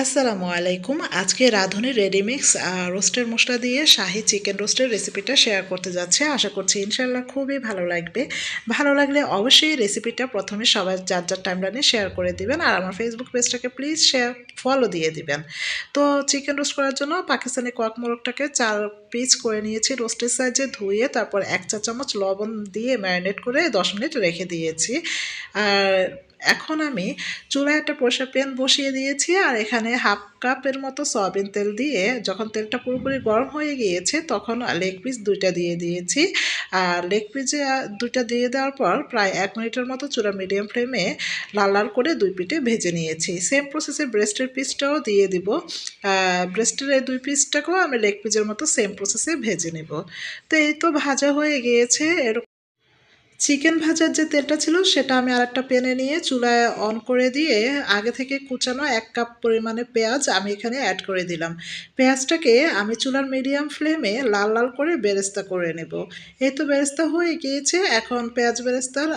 আসসালামু আলাইকুম। আজকে রাঁধুনি রেডিমিক্স রোস্টের মশলা দিয়ে শাহি চিকেন রোস্টের রেসিপিটা শেয়ার করতে যাচ্ছি। আশা করছি ইনশাল্লাহ খুবই ভালো লাগবে। ভালো লাগলে অবশ্যই রেসিপিটা প্রথমে সবাই যার যার টাইমলাইনে শেয়ার করে দিবেন, আর আমার ফেসবুক পেজটাকে প্লিজ ফলো দিয়ে দিবেন। তো চিকেন রোস্ট করার জন্য পাকিস্তানি কক মোরগটাকে 4 পিস করে নিয়েছি রোস্টের সাইজে ধুয়ে, তারপর 1 চা চামচ লবণ দিয়ে ম্যারিনেট করে 10 মিনিট রেখে দিয়েছি। আর এখন আমি চুলায় একটা প্রেসার প্যান বসিয়ে দিয়েছি, আর এখানে হাফ কাপের মতো সয়াবিন তেল দিয়ে যখন তেলটা পুরোপুরি গরম হয়ে গিয়েছে তখন লেগ পিস 2টা দিয়ে দিয়েছি। আর লেগ পিসে 2টা দিয়ে দেওয়ার পর প্রায় 1 মিনিটের মতো চুলা মিডিয়াম ফ্লেমে লাল লাল করে 2 পিঠে ভেজে নিয়েছি। সেম প্রসেসে ব্রেস্টের পিসটাও দিয়ে দিব। ব্রেস্টের এই 2 পিসটাকেও আমি লেগ পিসের মতো সেম প্রসেসে ভেজে নেব। তো এই তো ভাজা হয়ে গিয়েছে। চিকেন ভাজার যে তেলটা ছিল সেটা আমি আরেকটা প্যানে নিয়ে চুলায় অন করে দিয়ে আগে থেকে কুচানো 1 কাপ পরিমাণে পেঁয়াজ আমি এখানে অ্যাড করে দিলাম। পেঁয়াজটাকে আমি চুলার মিডিয়াম ফ্লেমে লাল লাল করে বেরেস্তা করে নেব। এই তো বেরেস্তা হয়ে গিয়েছে। এখন পেঁয়াজ বেরেস্তার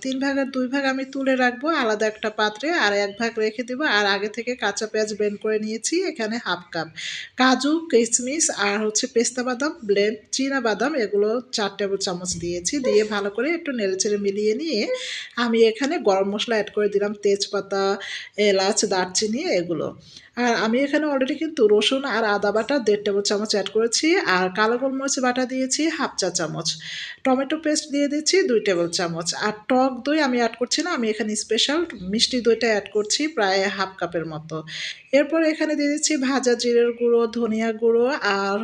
3 ভাগের 2 ভাগ আমি তুলে রাখবো আলাদা একটা পাত্রে, আর 1 ভাগ রেখে দেবো। আর আগে থেকে কাঁচা পেঁয়াজ ব্লেন্ড করে নিয়েছি এখানে হাফ কাপ। কাজু, কিশমিশ আর পেস্তা বাদাম ব্লেন্ড, চীনা বাদাম এগুলো 4 টেবিল চামচ দিয়েছি। দিয়ে ভালো করে একটু নেড়েচেড়ে মিলিয়ে নিয়ে আমি এখানে গরম মশলা অ্যাড করে দিলাম, তেজপাতা, এলাচ, দারচিনি এগুলো। আর আমি এখানে অলরেডি কিন্তু রসুন আর আদা বাটা 1.5 টেবিল চামচ অ্যাড করেছি, আর কালো গোলমরিচ বাটা দিয়েছি হাফ চা চামচ, টমেটো পেস্ট দিয়ে দিচ্ছি 2 টেবিল চামচ, আর টক দই আমি অ্যাড করছি না, আমি এখানে স্পেশাল মিষ্টি দইটা অ্যাড করছি প্রায় হাফ কাপের মতো। এরপর এখানে দিয়ে দিচ্ছি ভাজা জিরের গুঁড়ো, ধনিয়া গুঁড়ো আর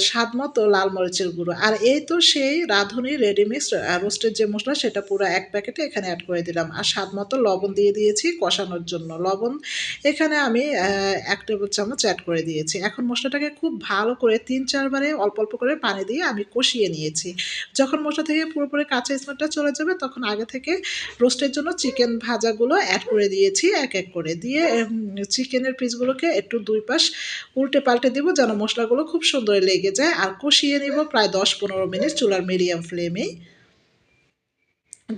স্বাদ মতো লাল মরিচের গুঁড়ো। আর এই তো সেই রাঁধুনি রেডিমিক্স রোস্টের যে মশলা সেটা পুরো 1 প্যাকেটে এখানে অ্যাড করে দিলাম। আর স্বাদ মতো লবণ দিয়ে দিয়েছি কষানোর জন্য। লবণ এখানে আমি 1 টেবিল চামচ অ্যাড করে দিয়েছি। এখন মশলাটাকে খুব ভালো করে 3-4 বারে অল্প অল্প করে পানি দিয়ে আমি কষিয়ে নিয়েছি। যখন মশলা থেকে পুরোপুরি কাঁচা স্মেলটা চলে যাবে তখন আগে থেকে রোস্টের জন্য চিকেন ভাজাগুলো অ্যাড করে দিয়েছি এক এক করে। দিয়ে চিকেনের পিসগুলোকে একটু 2 পাশ উল্টে পাল্টে দিব যেন মশলাগুলো খুব সুন্দর লেগে যায়, আর কষিয়ে নিব প্রায় 10-15 মিনিট চুলার মিডিয়াম ফ্লেমেই।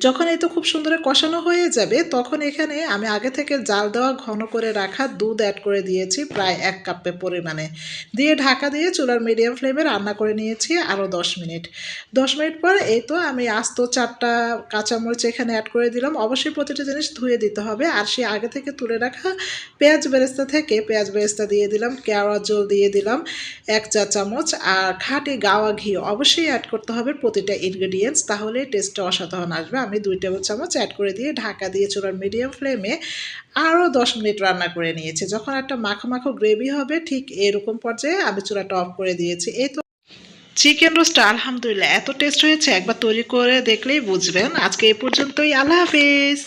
যখন এই তো খুব সুন্দর কষানো হয়ে যাবে তখন এখানে আমি আগে থেকে জাল দেওয়া ঘন করে রাখা দুধ অ্যাড করে দিয়েছি প্রায় 1 কাপের পরিমাণে। দিয়ে ঢাকা দিয়ে চুলার মিডিয়াম ফ্লেমে রান্না করে নিয়েছি আরও 10 মিনিট। 10 মিনিট পর এই তো আমি আস্ত 4টা কাঁচামরিচ এখানে অ্যাড করে দিলাম। অবশ্যই প্রতিটা জিনিস ধুয়ে দিতে হবে। আর সে আগে থেকে তুলে রাখা পেঁয়াজ বেরেস্তা থেকে পেঁয়াজ বেরেস্তা দিয়ে দিলাম, কেওড়া জল দিয়ে দিলাম 1 চা চামচ, আর খাঁটি গাওয়া ঘি অবশ্যই অ্যাড করতে হবে প্রতিটা ইনগ্রেডিয়েন্টস, তাহলে টেস্টটা অসাধারণ আসবে। আমি 2 টেবিল চামচ অ্যাড করে দিয়ে ঢাকা দিয়ে চুলার মিডিয়াম ফ্লেমে আরও 10 মিনিট রান্না করে নিয়েছি। যখন একটা মাখো মাখো গ্রেভি হবে ঠিক এরকম পর্যায়ে আমি চুলাটা অফ করে দিয়েছি। এই তো চিকেন রোস্টটা আলহামদুলিল্লাহ এত টেস্ট হয়েছে, একবার তৈরি করে দেখলেই বুঝবেন। আজকে এই পর্যন্তই। আল্লাহ হাফিজ।